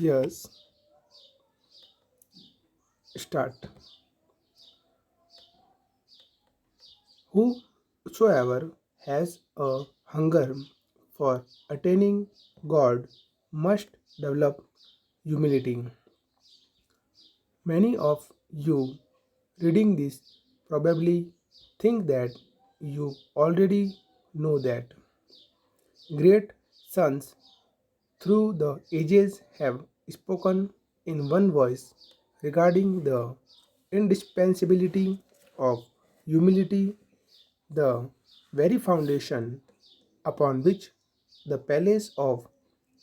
Yes, start. Whosoever has a hunger for attaining God must develop humility. Many of you reading this probably think that you already know that. Great sons through the ages have spoken in one voice regarding the indispensability of humility, the very foundation upon which the palace of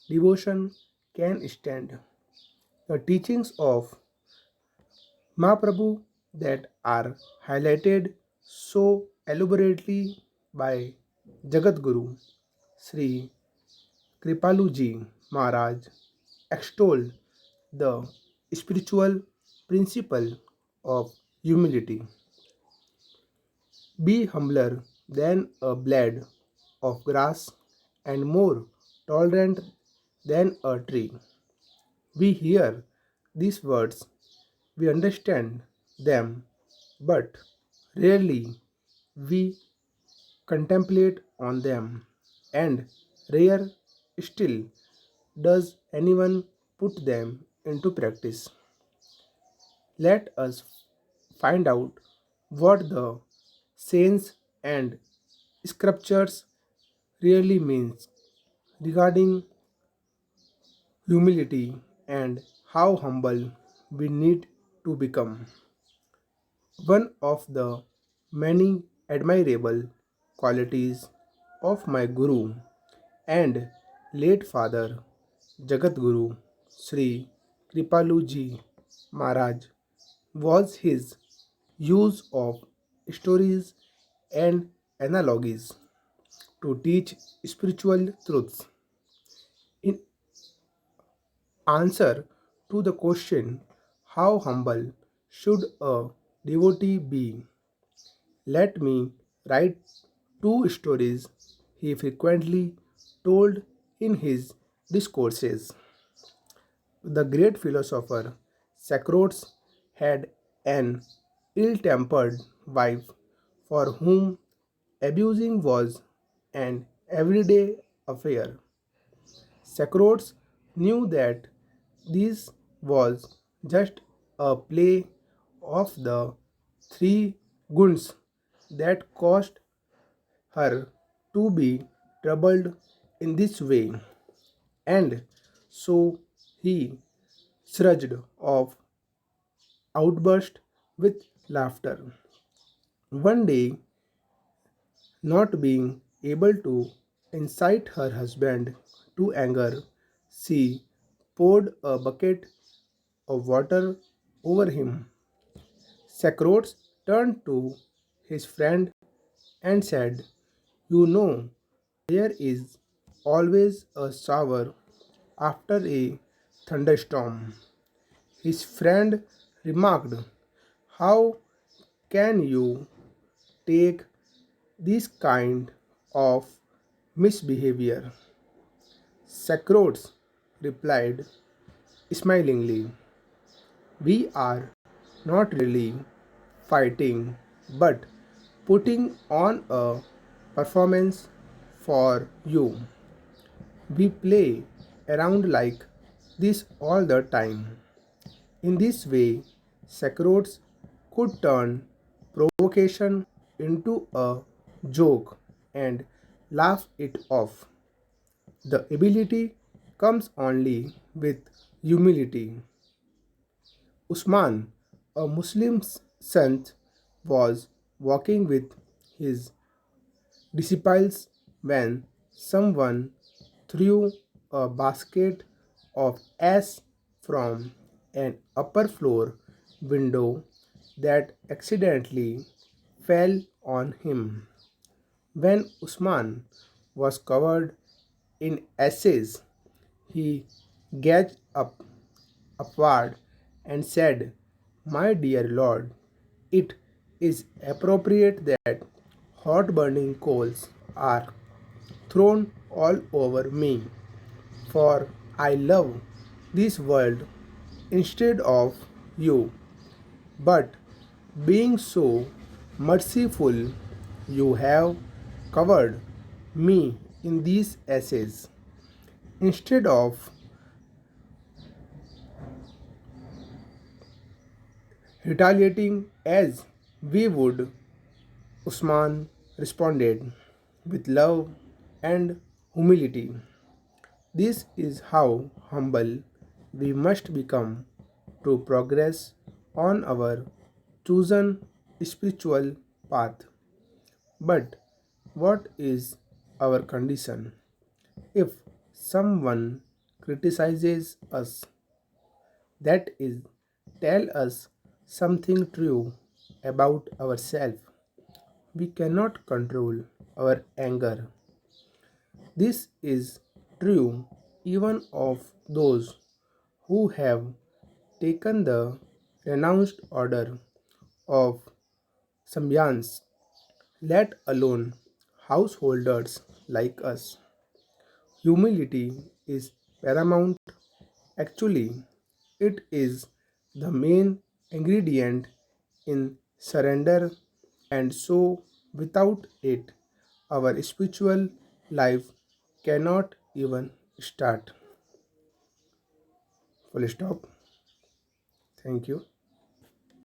devotion can stand. The teachings of Mahaprabhu that are highlighted so elaborately by Jagadguru Sri Kripaluji Maharaj extol the spiritual principle of humility. Be humbler than a blade of grass and more tolerant than a tree. We hear these words, we understand them, but rarely we contemplate on them, and rare still does anyone put them into practice. Let us find out what the saints and scriptures really means regarding humility and how humble we need to become. One of the many admirable qualities of my Guru and late father Jagatguru Sri Kripaluji Maharaj was his use of stories and analogies to teach spiritual truths. In answer to the question, how humble should a devotee be? Let me write two stories he frequently told in his discourses. The great philosopher Socrates had an ill tempered wife for whom abusing was an everyday affair. Socrates knew that this was just a play of the three guns that caused her to be troubled in this way, and so he shrugged off, outburst with laughter. One day, not being able to incite her husband to anger, she poured a bucket of water over him. Socrates turned to his friend and said, "You know, there is always a shower after a thunderstorm." His friend remarked, "How can you take this kind of misbehavior?" Socrates replied smilingly, "We are not really fighting, but putting on a performance for you. We play around like this all the time." In this way, Socrates could turn provocation into a joke and laugh it off. The ability comes only with humility. Usman, a Muslim sant, was walking with his disciples when someone threw a basket of ash from an upper floor window that accidentally fell on him. When Usman was covered in ashes, he gazed upward and said, "My dear Lord, it is appropriate that hot burning coals are thrown all over me, for I love this world instead of you. But being so merciful, you have covered me in these essays. Instead of retaliating as we would, Usman responded with love and humility. This is how humble we must become to progress on our chosen spiritual path. But what is our condition? If someone criticizes us, that is, tell us something true about ourselves. We cannot control our anger. This is true even of those who have taken the renounced order of Samyans, let alone householders like us. Humility is paramount. Actually, it is the main ingredient in surrender, and so without it, our spiritual life cannot even start. Full stop. Thank you.